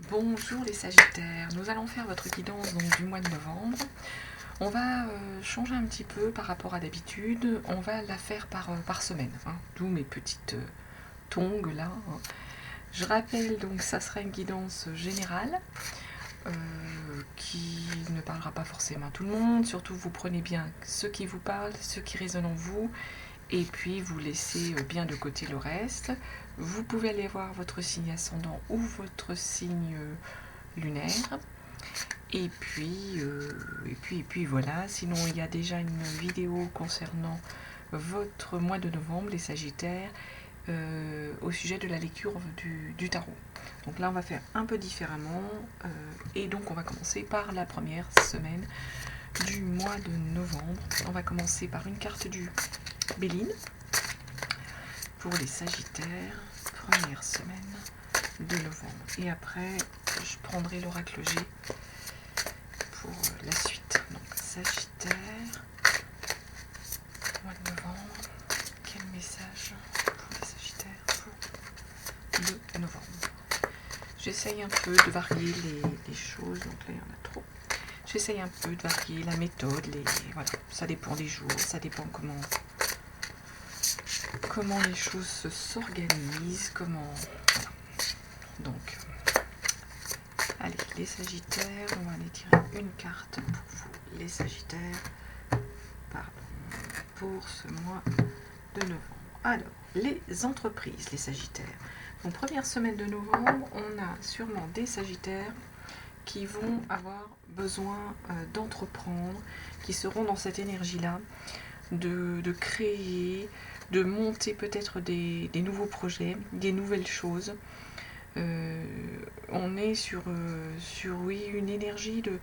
Bonjour les Sagittaires, nous allons faire votre guidance donc, du mois de novembre. On va changer un petit peu par rapport à d'habitude, on va la faire par semaine, d'où mes petites tongs là. Je rappelle donc ça sera une guidance générale qui ne parlera pas forcément à tout le monde, surtout vous prenez bien ce qui vous parle, ce qui résonne en vous, et puis vous laissez bien de côté le reste. Vous pouvez aller voir votre signe ascendant ou votre signe lunaire. Et puis voilà, sinon il y a déjà une vidéo concernant votre mois de novembre, les Sagittaires, au sujet de la lecture du tarot. Donc là on va faire un peu différemment, et donc on va commencer par la première semaine du mois de novembre. On va commencer par une carte du Béline pour les Sagittaires, première semaine de novembre. Et après, je prendrai l'oracle G pour la suite. Donc, Sagittaire, mois de novembre. Quel message pour les Sagittaires pour le novembre? J'essaye un peu de varier les choses. Donc là, il y en a trop. J'essaye un peu de varier la méthode. Voilà, ça dépend des jours, ça dépend comment les choses s'organisent, comment... Voilà. Donc, allez, les Sagittaires, on va aller tirer une carte pour vous, les Sagittaires, pour ce mois de novembre. Alors, les entreprises, les Sagittaires. Donc, première semaine de novembre, on a sûrement des Sagittaires qui vont avoir besoin d'entreprendre, qui seront dans cette énergie-là, de créer, de monter peut-être des nouveaux projets, des nouvelles choses. On est sur oui, une énergie de...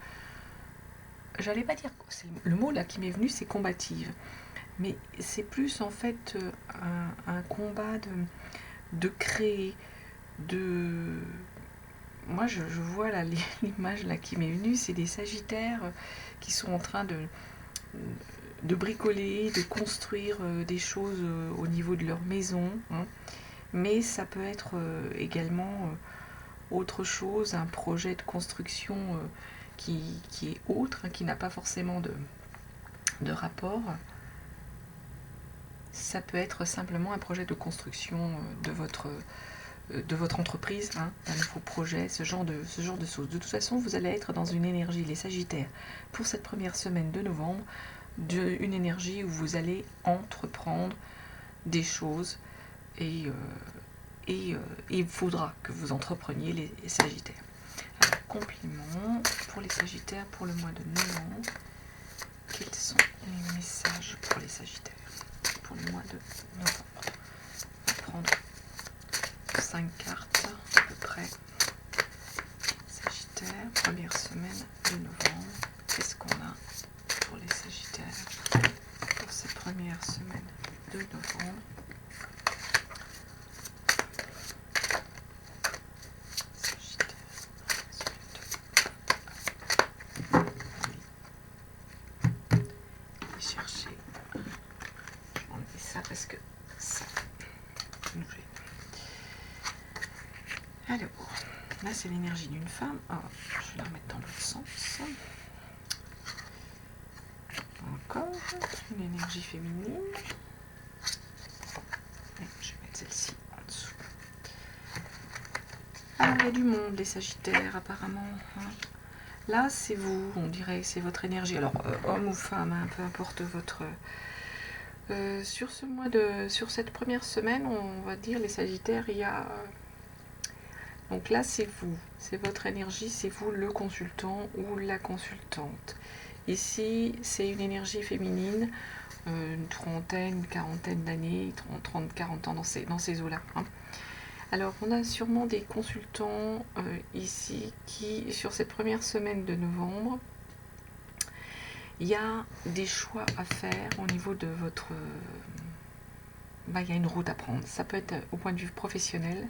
J'allais pas dire... Le mot là qui m'est venu, c'est combative. Mais c'est plus en fait un combat de créer, de... Moi je vois là l'image là qui m'est venue, c'est des Sagittaires qui sont en train de bricoler, de construire des choses au niveau de leur maison, mais ça peut être également autre chose, un projet de construction qui est autre, qui n'a pas forcément de rapport. Ça peut être simplement un projet de construction de votre entreprise, un nouveau projet, ce genre de choses. De toute façon, vous allez être dans une énergie, les Sagittaires, pour cette première semaine de novembre, une énergie où vous allez entreprendre des choses et il faudra que vous entrepreniez les Sagittaires. Alors, compliment pour les Sagittaires pour le mois de novembre. Quels sont les messages pour les Sagittaires pour le mois de novembre? On va prendre 5 cartes à peu près. Sagittaire, première semaine de novembre. Qu'est-ce qu'on a pour les Sagittaires pour cette première semaine de novembre? Parce que ça nous gêne. Alors, là c'est l'énergie d'une femme. Oh, je vais la remettre dans l'autre sens. Encore une énergie féminine. Et je vais mettre celle-ci en dessous. Alors, il y a du monde, les Sagittaires, apparemment. Là, c'est vous, on dirait, c'est votre énergie. Alors, homme ou femme, peu importe votre... sur cette première semaine, on va dire les Sagittaires, il y a... Donc là, c'est vous, c'est votre énergie, c'est vous le consultant ou la consultante. Ici, c'est une énergie féminine, une trentaine, une quarantaine d'années, 30, 40 ans dans ces eaux-là. Alors, on a sûrement des consultants ici qui, sur cette première semaine de novembre, il y a des choix à faire au niveau de votre... il y a une route à prendre. Ça peut être au point de vue professionnel,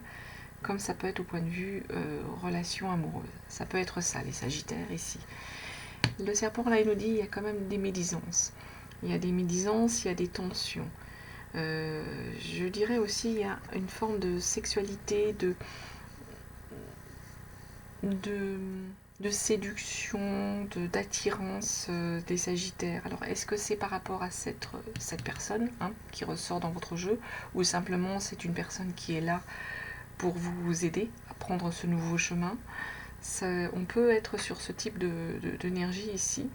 comme ça peut être au point de vue relation amoureuse. Ça peut être ça, les Sagittaires, ici. Le serpent, là, il nous dit il y a quand même des médisances. Il y a des médisances, il y a des tensions. Je dirais aussi il y a une forme de sexualité, de séduction, d'attirance des Sagittaires. Alors, est-ce que c'est par rapport à cette personne qui ressort dans votre jeu, ou simplement c'est une personne qui est là pour vous aider à prendre ce nouveau chemin? On peut être sur ce type d'énergie ici,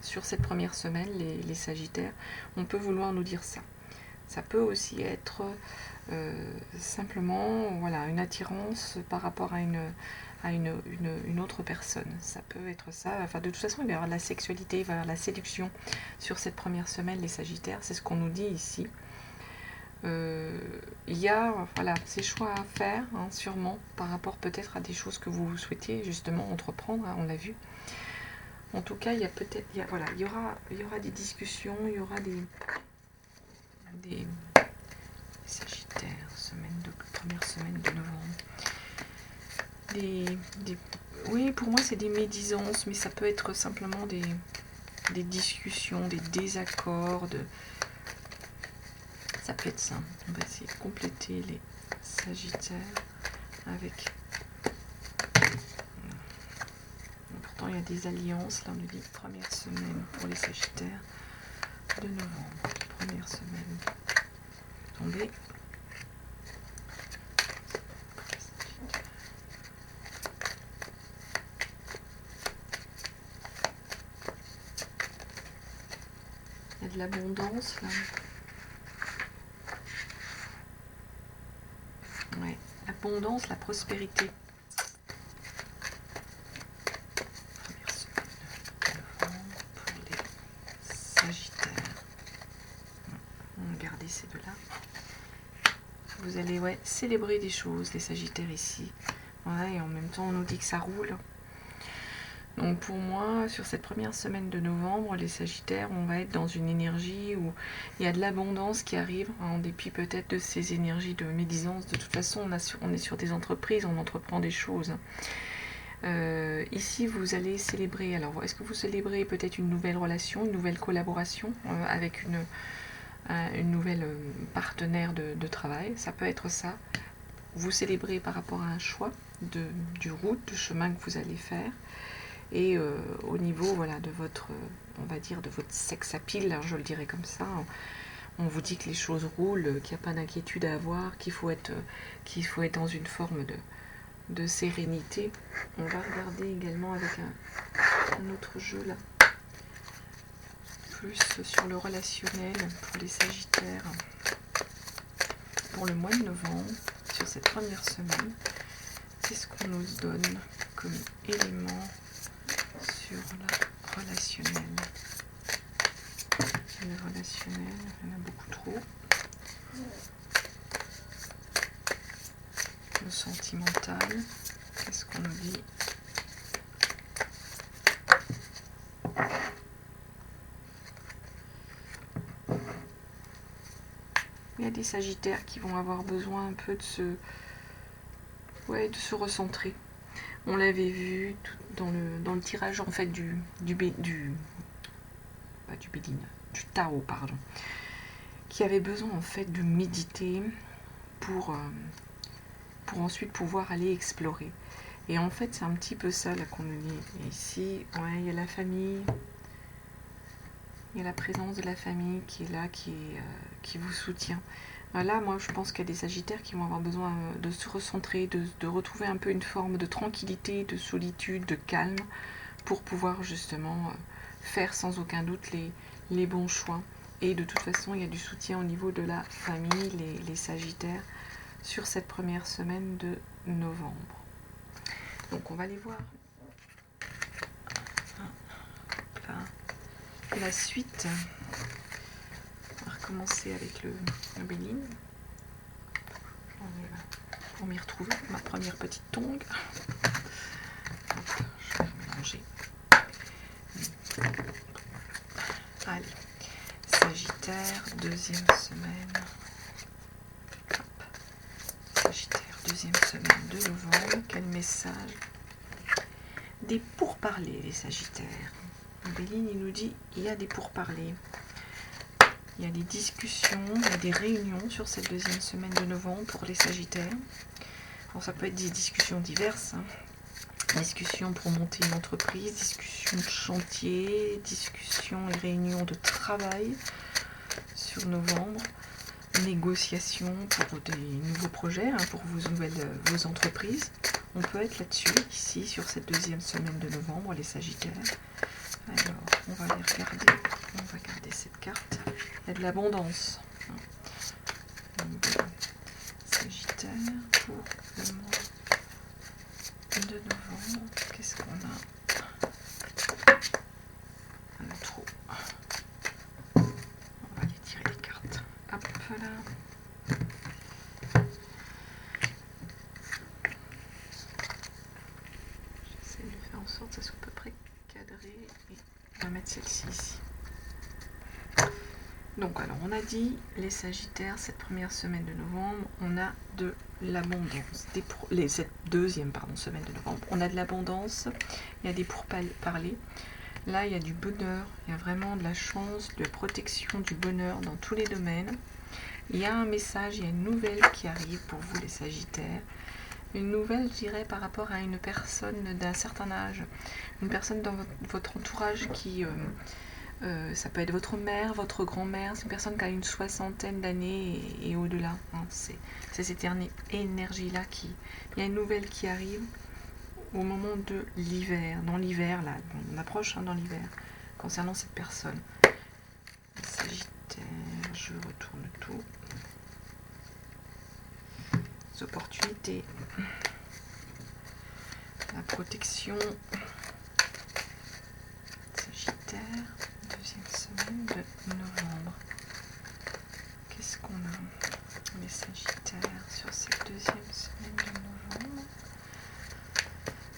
sur cette première semaine, les Sagittaires. On peut vouloir nous dire ça. Ça peut aussi être simplement voilà, une attirance par rapport à une autre personne. Ça peut être ça. Enfin, de toute façon, il va y avoir de la sexualité, il va y avoir de la séduction sur cette première semaine, les Sagittaires. C'est ce qu'on nous dit ici. Il y a voilà, ces choix à faire, sûrement, par rapport peut-être à des choses que vous souhaitiez justement entreprendre, on l'a vu. En tout cas, il y a peut-être, voilà, il y aura des discussions, il y aura des Sagittaires, première semaine de novembre. Oui, pour moi, c'est des médisances, mais ça peut être simplement des discussions, des désaccords, ça peut être ça. On va essayer de compléter les Sagittaires avec... Pourtant, il y a des alliances. Là, on nous dit première semaine pour les Sagittaires de novembre. Première semaine tombée. Il y a de l'abondance, là. Ouais, l'abondance, la prospérité. Première semaine de novembre pour les Sagittaires. On va garder ces deux-là. Vous allez célébrer des choses, les Sagittaires ici. Ouais, et en même temps, on nous dit que ça roule. Donc pour moi, sur cette première semaine de novembre, les Sagittaires, on va être dans une énergie où il y a de l'abondance qui arrive, en dépit peut-être de ces énergies de médisance. De toute façon, on est sur des entreprises, on entreprend des choses. Ici, vous allez célébrer. Alors, est-ce que vous célébrez peut-être une nouvelle relation, une nouvelle collaboration avec une nouvelle partenaire de travail? Ça peut être ça. Vous célébrez par rapport à un choix de chemin que vous allez faire. Et au niveau voilà, de votre, on va dire, de votre sex appeal, je le dirais comme ça, on vous dit que les choses roulent, qu'il n'y a pas d'inquiétude à avoir, qu'il faut être dans une forme de sérénité. On va regarder également avec un autre jeu là, plus sur le relationnel pour les Sagittaires, pour le mois de novembre, sur cette première semaine. Qu'est-ce qu'on nous donne comme élément sur le relationnel? Le relationnel, il y en a beaucoup trop. Le sentimental, qu'est-ce qu'on nous dit? Il y a des Sagittaires qui vont avoir besoin un peu de se recentrer. On l'avait vu dans le tirage en fait du tarot, pardon, qui avait besoin en fait de méditer pour ensuite pouvoir aller explorer. Et en fait, c'est un petit peu ça là qu'on nous dit. Et ici, il y a la famille, il y a la présence de la famille qui est là, qui vous soutient. Là, moi, je pense qu'il y a des Sagittaires qui vont avoir besoin de se recentrer, de retrouver un peu une forme de tranquillité, de solitude, de calme, pour pouvoir justement faire sans aucun doute les bons choix. Et de toute façon, il y a du soutien au niveau de la famille, les Sagittaires, sur cette première semaine de novembre. Donc, on va les voir. Là. La suite, on va recommencer avec le Béline. Pour m'y retrouver, ma première petite tongue. Je vais mélanger. Allez, Sagittaire, deuxième semaine. Hop. Sagittaire, deuxième semaine de novembre. Quel message? Des pourparlers, les Sagittaires. Béline, il nous dit il y a des pourparlers. Il y a des discussions, il y a des réunions sur cette deuxième semaine de novembre pour les Sagittaires. Alors, ça peut être des discussions diverses. Discussion pour monter une entreprise, discussion de chantier, discussion et réunion de travail sur novembre, négociation pour des nouveaux projets, hein, pour vos entreprises. On peut être là-dessus, ici, sur cette deuxième semaine de novembre, les Sagittaires. Alors, on va aller regarder, on va garder cette carte. Il y a de l'abondance. Sagittaire pour le mois de novembre. Qu'est-ce qu'on a? Un trou. On va aller tirer les cartes. Hop là. J'essaie de faire en sorte que ça soit à peu près cadré. Et on va mettre celle-ci ici. Donc alors on a dit les Sagittaires, cette première semaine de novembre, on a de l'abondance. Cette deuxième semaine de novembre, on a de l'abondance, il y a des pourparlers. Là il y a du bonheur, il y a vraiment de la chance, de la protection, du bonheur dans tous les domaines. Il y a un message, il y a une nouvelle qui arrive pour vous les Sagittaires. Une nouvelle, je dirais, par rapport à une personne d'un certain âge. Une personne dans votre entourage qui... ça peut être votre mère, votre grand-mère, c'est une personne qui a une soixantaine d'années et au-delà. Hein, c'est cette énergie-là qui... Il y a une nouvelle qui arrive au moment de l'hiver. Dans l'hiver, là, on approche dans l'hiver, concernant cette personne. Sagittaire, je retourne tout. Les opportunités. La protection. Sagittaire. Deuxième semaine de novembre. Qu'est-ce qu'on a les Sagittaires sur cette deuxième semaine de novembre?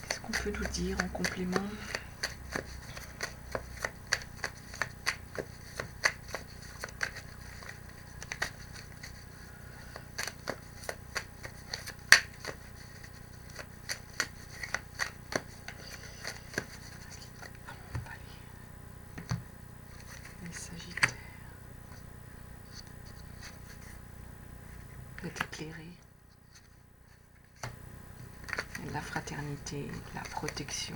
Qu'est-ce qu'on peut nous dire en complément? Éclairé, la fraternité, la protection.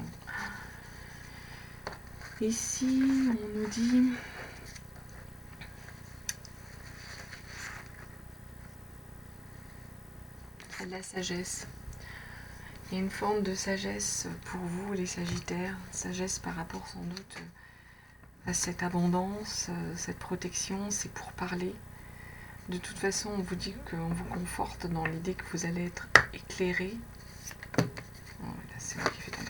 Ici, on nous dit de la sagesse. Il y a une forme de sagesse pour vous, les Sagittaires, sagesse par rapport sans doute à cette abondance, cette protection, c'est pour parler. De toute façon, on vous dit qu'on vous conforte dans l'idée que vous allez être éclairé. Oh, là, c'est moi qui fais tomber.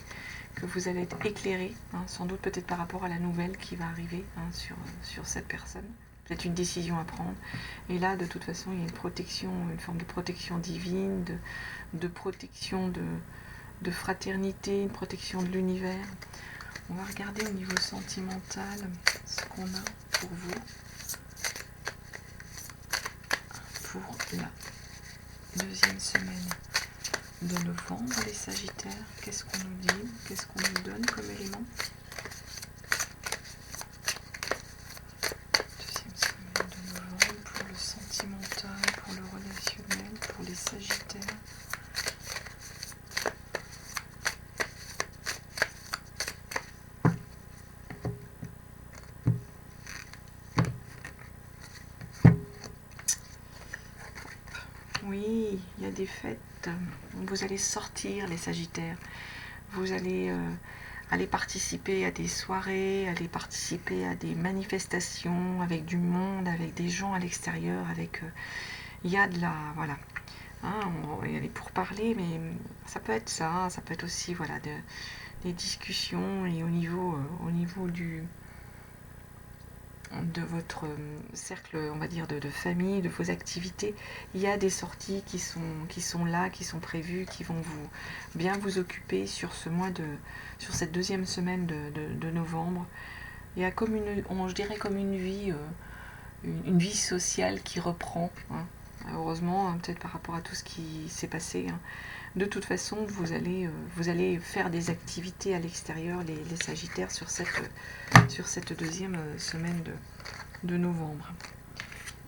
Que vous allez être éclairé, hein, sans doute peut-être par rapport à la nouvelle qui va arriver sur cette personne. Peut-être une décision à prendre. Et là, de toute façon, il y a une protection, une forme de protection divine, de protection de fraternité, une protection de l'univers. On va regarder au niveau sentimental ce qu'on a pour vous. Pour la deuxième semaine de novembre, les Sagittaires, qu'est-ce qu'on nous dit? Qu'est-ce qu'on nous donne comme élément? Deuxième semaine de novembre pour le sentimental, pour le relationnel, pour les Sagittaires. Oui, il y a des fêtes. Vous allez sortir, les Sagittaires. Vous allez aller participer à des soirées, aller participer à des manifestations avec du monde, avec des gens à l'extérieur. Il y a de la... Voilà. Hein, il y a des pourparlers, mais ça peut être ça. Ça peut être aussi voilà, des discussions. Et au niveau de votre cercle, on va dire, de famille, de vos activités, il y a des sorties qui sont là, qui sont prévues, qui vont bien vous occuper sur cette deuxième semaine de novembre. Il y a comme je dirais comme une vie sociale qui reprend, hein. Heureusement, hein, peut-être par rapport à tout ce qui s'est passé, hein. De toute façon, vous allez faire des activités à l'extérieur, les Sagittaires, sur cette deuxième semaine de novembre.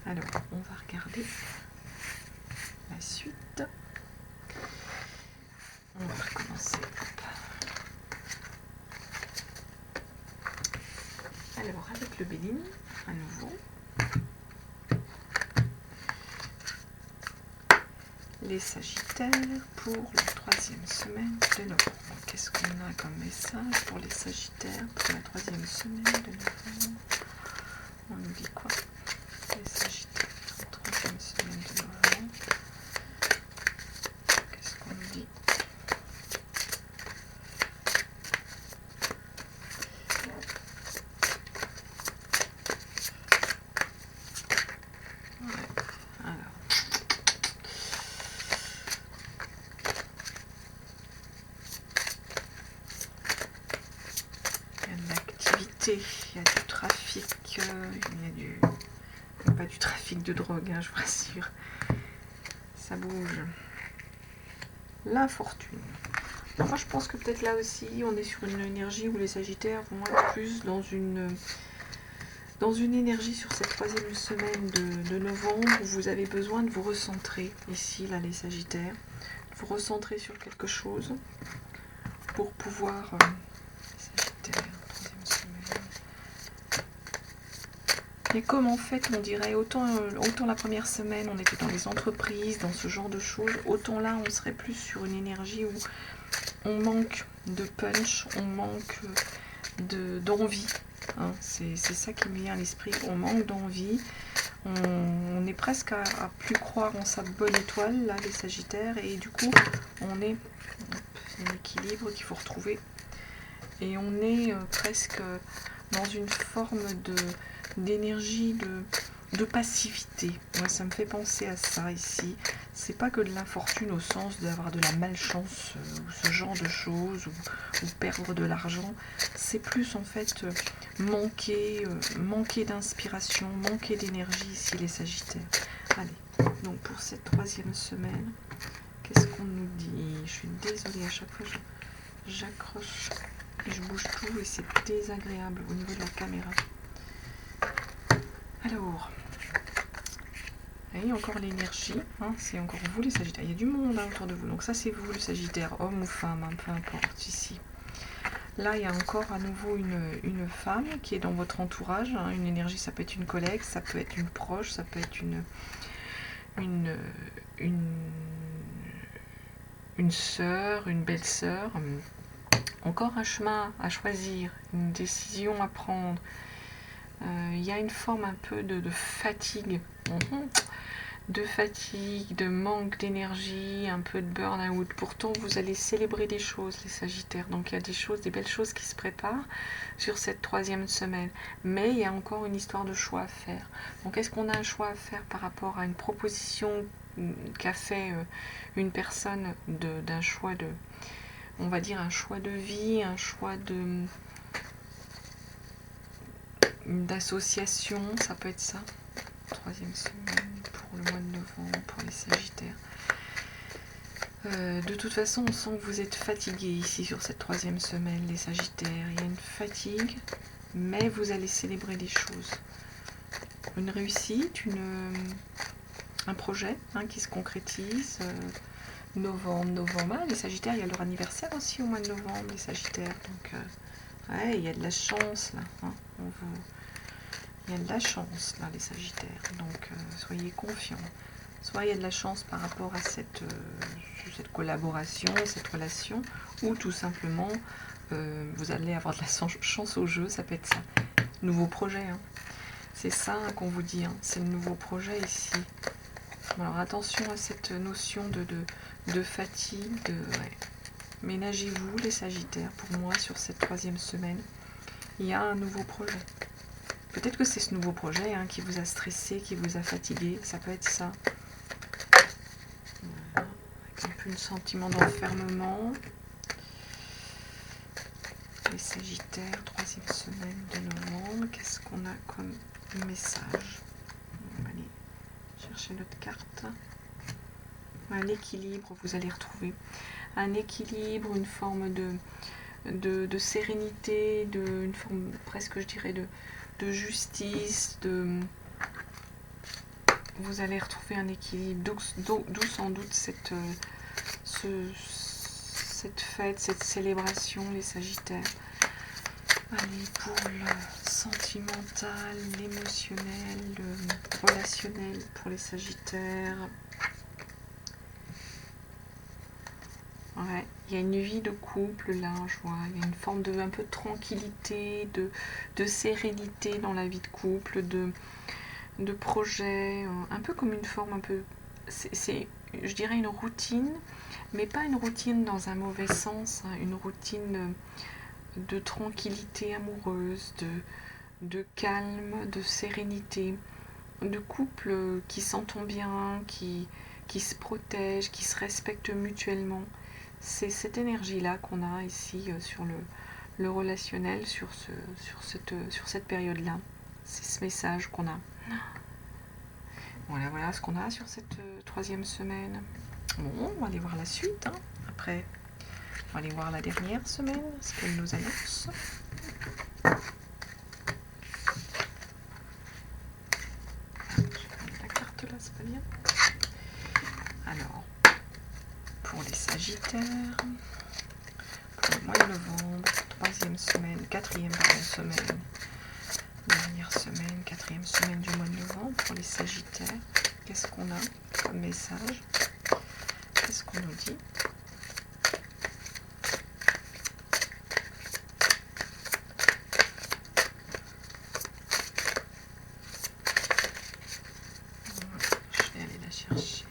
Alors, on va regarder la suite. On va recommencer. lignes à nouveau. Les Sagittaires pour la 3e semaine de novembre. Qu'est-ce qu'on a comme message pour les Sagittaires pour la 3e semaine de novembre? On nous dit quoi? Les Sagittaires, 3e semaine de novembre. Qu'est-ce qu'on nous dit? Il y a du trafic, il y a pas du trafic de drogue, hein, je vous rassure. Ça bouge. La fortune. Moi, je pense que peut-être là aussi, on est sur une énergie où les Sagittaires vont être plus dans une énergie sur cette 3e semaine de novembre où vous avez besoin de vous recentrer. Ici, là, les Sagittaires, vous recentrer sur quelque chose pour pouvoir... Sagittaire. Et comme en fait, on dirait, autant la première semaine, on était dans les entreprises, dans ce genre de choses, autant là, on serait plus sur une énergie où on manque de punch, on manque d'envie. Hein. C'est ça qui me vient à l'esprit, on manque d'envie, on est presque à plus croire en sa bonne étoile, là, les Sagittaires, et du coup, on est un équilibre qu'il faut retrouver. Et on est presque dans une forme d'énergie, de passivité. Moi, ça me fait penser à ça ici. C'est pas que de l'infortune au sens d'avoir de la malchance ou ce genre de choses, ou perdre de l'argent. C'est plus en fait manquer d'inspiration, manquer d'énergie ici, les Sagittaires. Allez, donc pour cette 3e semaine, qu'est-ce qu'on nous dit? Je suis désolée, à chaque fois j'accroche et je bouge tout et c'est désagréable au niveau de la caméra. Alors, et encore l'énergie, hein, c'est encore vous les Sagittaires, il y a du monde hein, autour de vous, donc ça c'est vous le Sagittaire, homme ou femme, hein, peu importe ici. Là il y a encore à nouveau une femme qui est dans votre entourage, hein, une énergie, ça peut être une collègue, ça peut être une proche, ça peut être une sœur, une belle-sœur. Encore un chemin à choisir, une décision à prendre. Il y a une forme un peu de fatigue, de manque d'énergie, un peu de burn-out. Pourtant, vous allez célébrer des choses, les Sagittaires. Donc, il y a des belles choses qui se préparent sur cette 3e semaine. Mais il y a encore une histoire de choix à faire. Donc, est-ce qu'on a un choix à faire par rapport à une proposition qu'a fait une personne d'un choix de... On va dire un choix de vie, un choix d'association, ça peut être ça. 3e semaine pour le mois de novembre, pour les Sagittaires. De toute façon, on sent que vous êtes fatigués ici sur cette 3e semaine, les Sagittaires. Il y a une fatigue, mais vous allez célébrer des choses. Une réussite, un projet hein, qui se concrétise. Novembre. Ah, les Sagittaires, il y a leur anniversaire aussi au mois de novembre, les Sagittaires. Donc, ouais, il y a de la chance là. Hein, il y a de la chance là, les Sagittaires. Donc, soyez confiants. Soit il y a de la chance par rapport à cette collaboration, cette relation, ou tout simplement, vous allez avoir de la chance au jeu, ça peut être ça. Nouveau projet. Hein. C'est ça hein, qu'on vous dit. Hein. C'est le nouveau projet ici. Alors, attention à cette notion de fatigue, ouais. Ménagez-vous les Sagittaires, pour moi, sur cette 3e semaine. Il y a un nouveau projet. Peut-être que c'est ce nouveau projet hein, qui vous a stressé, qui vous a fatigué, ça peut être ça. Voilà. Avec un peu un sentiment d'enfermement. Les Sagittaires, 3e semaine de novembre, qu'est-ce qu'on a comme message? On va aller chercher notre carte. Un équilibre, vous allez retrouver un équilibre, une forme de sérénité, une forme presque, je dirais, de justice, vous allez retrouver un équilibre, d'où sans doute cette fête, cette célébration, les Sagittaires. Allez, pour le sentimental, l'émotionnel, le relationnel pour les Sagittaires. Ouais, il y a une vie de couple là, je vois. Il y a une forme de un peu de tranquillité, de sérénité dans la vie de couple, de projet, un peu comme une forme un peu... C'est, je dirais, une routine, mais pas une routine dans un mauvais sens, hein, une routine de tranquillité amoureuse, de calme, de sérénité, de couple qui s'entend bien, qui se protège, qui se respecte mutuellement. C'est cette énergie-là qu'on a ici sur le relationnel, sur cette période-là. C'est ce message qu'on a. Voilà ce qu'on a sur cette troisième semaine. Bon, on va aller voir la suite. Hein. Après, on va aller voir la dernière semaine, ce qu'elle nous annonce. La carte là, c'est pas bien. Alors, pour les Sagittaires, pour le mois de novembre, troisième semaine, quatrième semaine, dernière semaine, quatrième semaine du mois de novembre, pour les Sagittaires, qu'est-ce qu'on a comme message? Qu'est-ce qu'on nous dit? Je vais aller la chercher.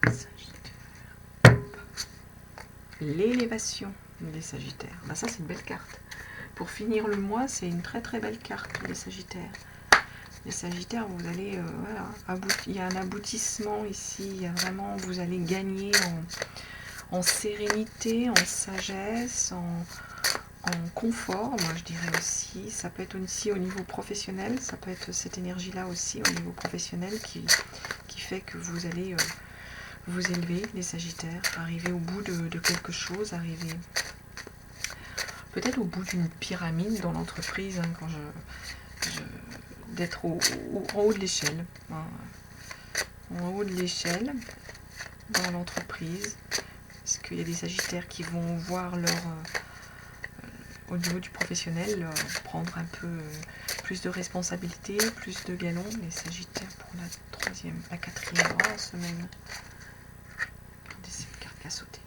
Sagittaire. L'élévation des Sagittaires. Ben ça, c'est une belle carte. Pour finir le mois, c'est une très très belle carte, les Sagittaires. Les Sagittaires, vous allez, voilà, il y a un aboutissement ici, il y a vraiment, vous allez gagner en sérénité, en sagesse, en confort, moi je dirais aussi. Ça peut être aussi au niveau professionnel, ça peut être cette énergie-là aussi au niveau professionnel qui fait que vous allez vous élever, les Sagittaires, arriver au bout de quelque chose, arriver peut-être au bout d'une pyramide dans l'entreprise, hein, quand d'être en haut de l'échelle, hein, en haut de l'échelle dans l'entreprise, parce qu'il y a des Sagittaires qui vont voir au niveau du professionnel, prendre un peu plus de responsabilité, plus de galons. Les Sagittaires pour la quatrième semaine. Regardez cette carte qui a sauté.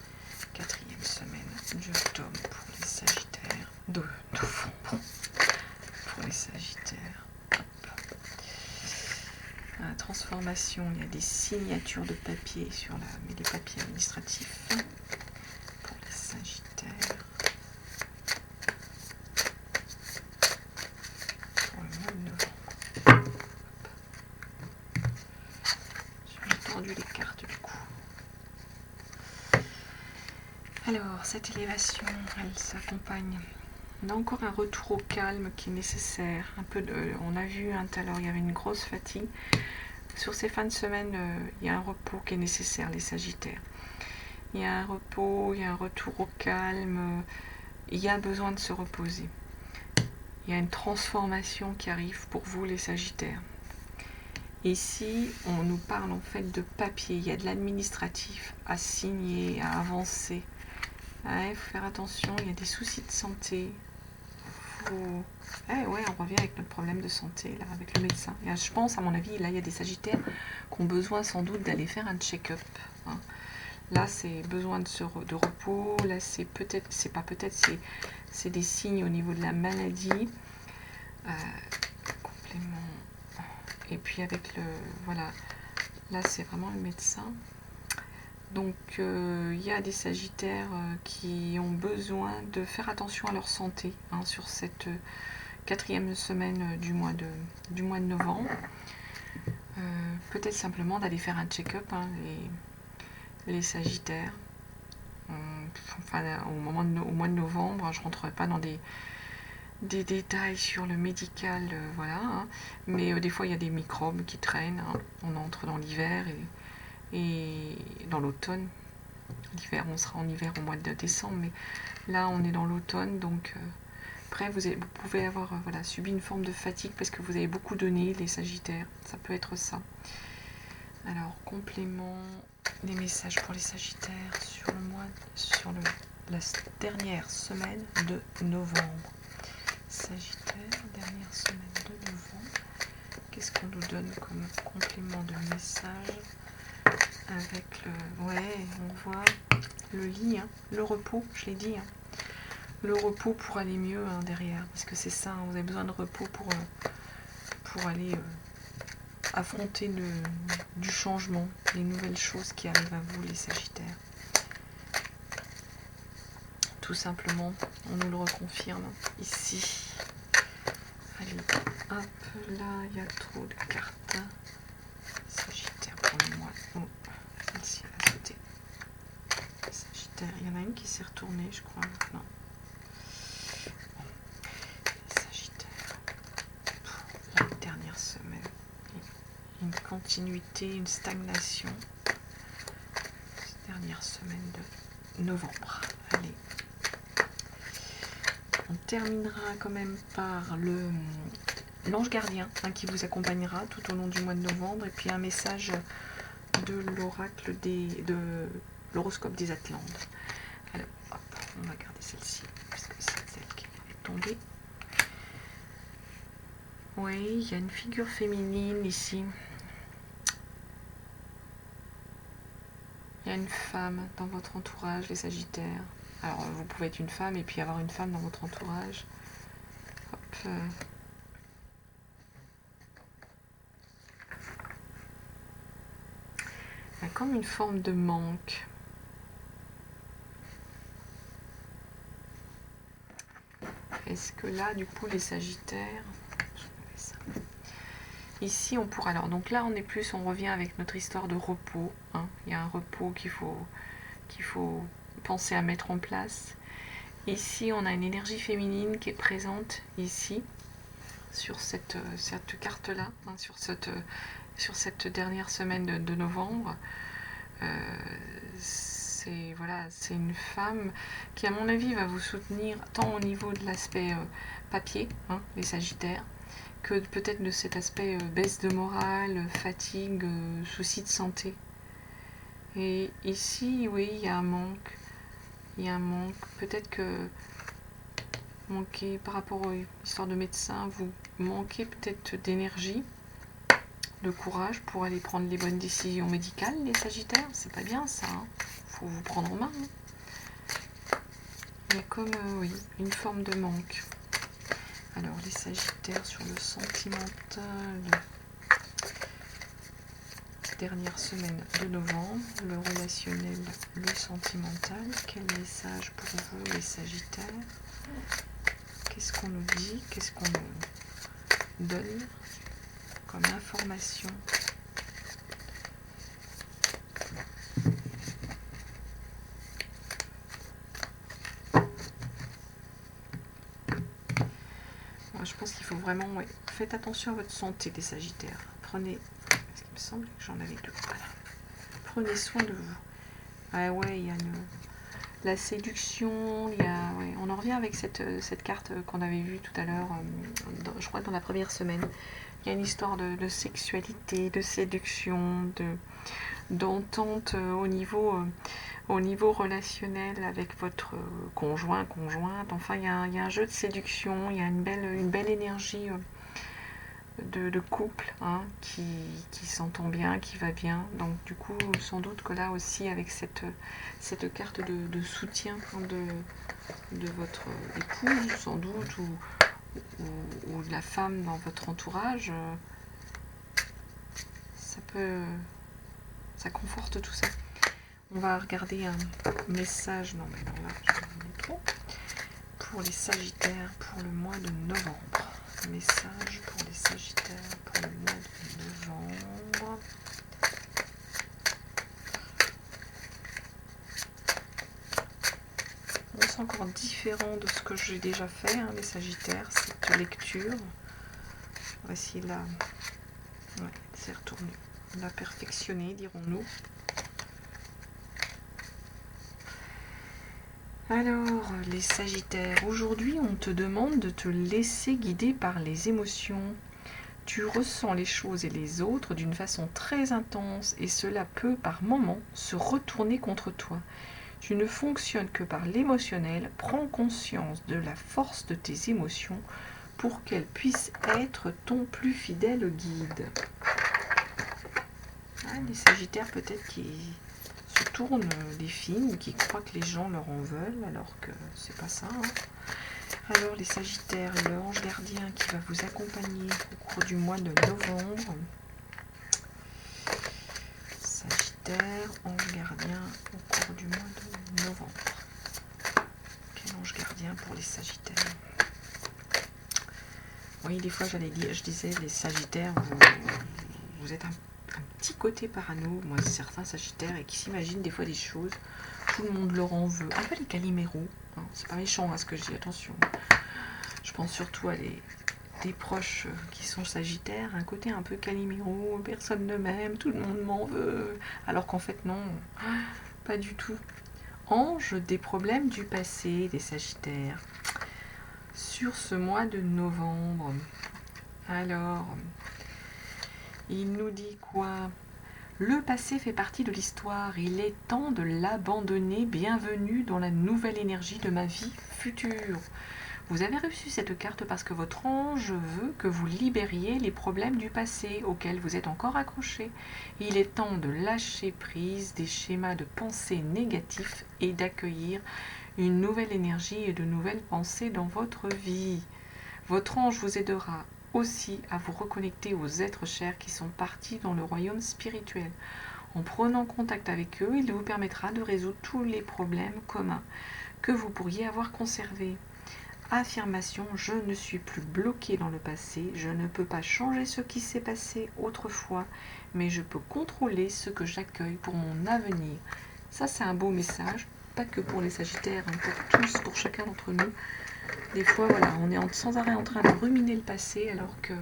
Quatrième semaine d'octobre pour les Sagittaires. De novembre pour les Sagittaires. La transformation, il y a des signatures de papier sur mais des papiers administratifs pour les Sagittaires. Pour le mois de novembre. J'ai tendu les cartes du coup. Alors, cette élévation, elle s'accompagne. On a encore un retour au calme qui est nécessaire. On a vu tout à l'heure, il y avait une grosse fatigue. Sur ces fins de semaine, il y a un repos qui est nécessaire, les Sagittaires. Il y a un repos, il y a un retour au calme. Il y a besoin de se reposer. Il y a une transformation qui arrive pour vous, les Sagittaires. Ici, on nous parle en fait de papier. Il y a de l'administratif à signer, à avancer. Il faut faire attention, il y a des soucis de santé. Ouais, on revient avec notre problème de santé, là, avec le médecin. Et je pense, à mon avis, là, il y a des Sagittaires qui ont besoin sans doute d'aller faire un check-up. Hein. Là, c'est besoin de repos. Là, c'est des signes au niveau de la maladie. Complément. Et puis avec voilà, là, c'est vraiment le médecin. Donc, il y a des Sagittaires qui ont besoin de faire attention à leur santé hein, sur cette quatrième semaine du mois de novembre. Peut-être simplement d'aller faire un check-up, hein, les Sagittaires. Enfin, au mois de novembre, je ne rentrerai pas dans des détails sur le médical, voilà. Hein, mais des fois, il y a des microbes qui traînent. Hein, on entre dans l'hiver et dans l'automne. L'hiver, on sera en hiver au mois de décembre, mais là on est dans l'automne, donc après vous pouvez avoir subi une forme de fatigue parce que vous avez beaucoup donné, les Sagittaires, ça peut être ça. Alors, complément, les messages pour les Sagittaires sur la dernière semaine de novembre. Sagittaire, dernière semaine de novembre. Qu'est-ce qu'on nous donne comme complément de message avec le... Ouais, on voit le lit, hein, le repos, je l'ai dit. Hein. Le repos pour aller mieux hein, derrière, parce que c'est ça, hein, vous avez besoin de repos pour aller affronter du changement, les nouvelles choses qui arrivent à vous, les Sagittaires. Tout simplement, on nous le reconfirme ici. Allez, hop, là, il y a trop de cartes. Sagittaire pour le mois. Oh, celle-ci, elle a sauté. Sagittaire, il y en a une qui s'est retournée, je crois. Non. Sagittaire, pour la dernière semaine. Une continuité, une stagnation. Dernière semaine de novembre. Allez. On terminera quand même par l'ange gardien hein, qui vous accompagnera tout au long du mois de novembre et puis un message de l'oracle de l'horoscope des Atlantes. Alors, hop, on va garder celle-ci puisque c'est celle qui est tombée. Oui, il y a une figure féminine ici. Il y a une femme dans votre entourage, les Sagittaires. Alors, vous pouvez être une femme et puis avoir une femme dans votre entourage. Hop. Il y a comme une forme de manque. Est-ce que là, du coup, les Sagittaires... Ici, on pourra... Alors, donc là, on revient avec notre histoire de repos. Hein. Il y a un repos qu'il faut penser à mettre en place. Ici, on a une énergie féminine qui est présente ici, sur cette carte-là, hein, sur cette dernière semaine de novembre. C'est une femme qui, à mon avis, va vous soutenir tant au niveau de l'aspect papier, hein, les Sagittaires, que peut-être de cet aspect baisse de morale, fatigue, soucis de santé. Et ici, oui, il y a un manque. Il y a un manque. Peut-être que manquer par rapport aux histoires de médecin, vous manquez peut-être d'énergie, de courage pour aller prendre les bonnes décisions médicales, les Sagittaires. C'est pas bien ça. Hein. Faut vous prendre en main. Hein. Il y a comme, oui, une forme de manque. Alors, les Sagittaires sur le sentimental, dernière semaine de novembre, le relationnel, le sentimental. Quel message pour vous, les Sagittaires? Qu'est-ce qu'on nous dit? Qu'est-ce qu'on nous donne comme information? Je pense qu'il faut vraiment... Ouais, faites attention à votre santé, les Sagittaires. Prenez... Parce qu'il me semble que j'en avais deux. Voilà. Prenez soin de vous. Ah ouais, il y a la séduction, il y a... Ouais, on en revient avec cette carte qu'on avait vue tout à l'heure, je crois dans la première semaine. Il y a une histoire de sexualité, de séduction, d'entente au niveau relationnel avec votre conjoint, conjointe. Enfin, il y a un jeu de séduction, il y a une belle énergie de couple hein, qui s'entend bien, qui va bien. Donc du coup, sans doute que là aussi, avec cette carte de soutien hein, de votre épouse, sans doute, ou de la femme dans votre entourage, ça conforte tout ça. On va regarder un message, non mais alors là, je vais en trop, pour les Sagittaires pour le mois de novembre. Message pour les Sagittaires pour le mois de novembre. On sent encore différent de ce que j'ai déjà fait, hein, les Sagittaires, cette lecture. Voici là, ouais, c'est retourné. On l'a perfectionné, dirons-nous. Alors, les Sagittaires, aujourd'hui, on te demande de te laisser guider par les émotions. Tu ressens les choses et les autres d'une façon très intense et cela peut, par moments, se retourner contre toi. Tu ne fonctionnes que par l'émotionnel. Prends conscience de la force de tes émotions pour qu'elles puissent être ton plus fidèle guide. Ah, les Sagittaires peut-être qui se tournent des films, qui croient que les gens leur en veulent, alors que c'est pas ça. Alors les Sagittaires, l'ange gardien qui va vous accompagner au cours du mois de novembre. Sagittaire, ange gardien au cours du mois de novembre. Quel ange gardien pour les Sagittaires? Oui, des fois je disais, les Sagittaires, vous êtes un petit côté parano. Moi, certains Sagittaires et qui s'imaginent des fois des choses, tout le monde leur en veut. Un peu les Caliméros, hein, c'est pas méchant ce que je dis, attention. Je pense surtout à des proches qui sont Sagittaires, un côté un peu Calimero, personne ne m'aime, tout le monde m'en veut, alors qu'en fait non, pas du tout. Ange des problèmes du passé des Sagittaires sur ce mois de novembre. Alors, il nous dit quoi? Le passé fait partie de l'histoire, il est temps de l'abandonner. Bienvenue dans la nouvelle énergie de ma vie future. Vous avez reçu cette carte parce que votre ange veut que vous libériez les problèmes du passé auxquels vous êtes encore accrochés. Il est temps de lâcher prise des schémas de pensée négatifs et d'accueillir une nouvelle énergie et de nouvelles pensées dans votre vie. Votre ange vous aidera aussi à vous reconnecter aux êtres chers qui sont partis dans le royaume spirituel. En prenant contact avec eux, il vous permettra de résoudre tous les problèmes communs que vous pourriez avoir conservés. Affirmation, je ne suis plus bloqué dans le passé, je ne peux pas changer ce qui s'est passé autrefois, mais je peux contrôler ce que j'accueille pour mon avenir. Ça, c'est un beau message, pas que pour les Sagittaires, hein, pour tous, pour chacun d'entre nous. Des fois, voilà, on est sans arrêt en train de ruminer le passé, alors que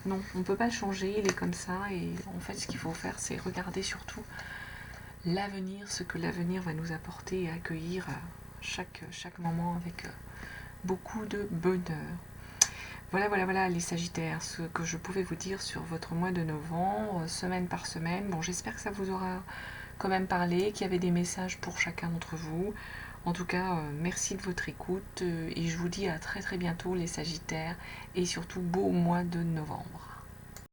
non, on ne peut pas le changer, il est comme ça, et en fait, ce qu'il faut faire, c'est regarder surtout l'avenir, ce que l'avenir va nous apporter et accueillir chaque moment avec beaucoup de bonheur. Voilà les Sagittaires, ce que je pouvais vous dire sur votre mois de novembre, semaine par semaine. Bon, j'espère que ça vous aura quand même parlé, qu'il y avait des messages pour chacun d'entre vous. En tout cas, merci de votre écoute et je vous dis à très très bientôt les Sagittaires et surtout beau mois de novembre.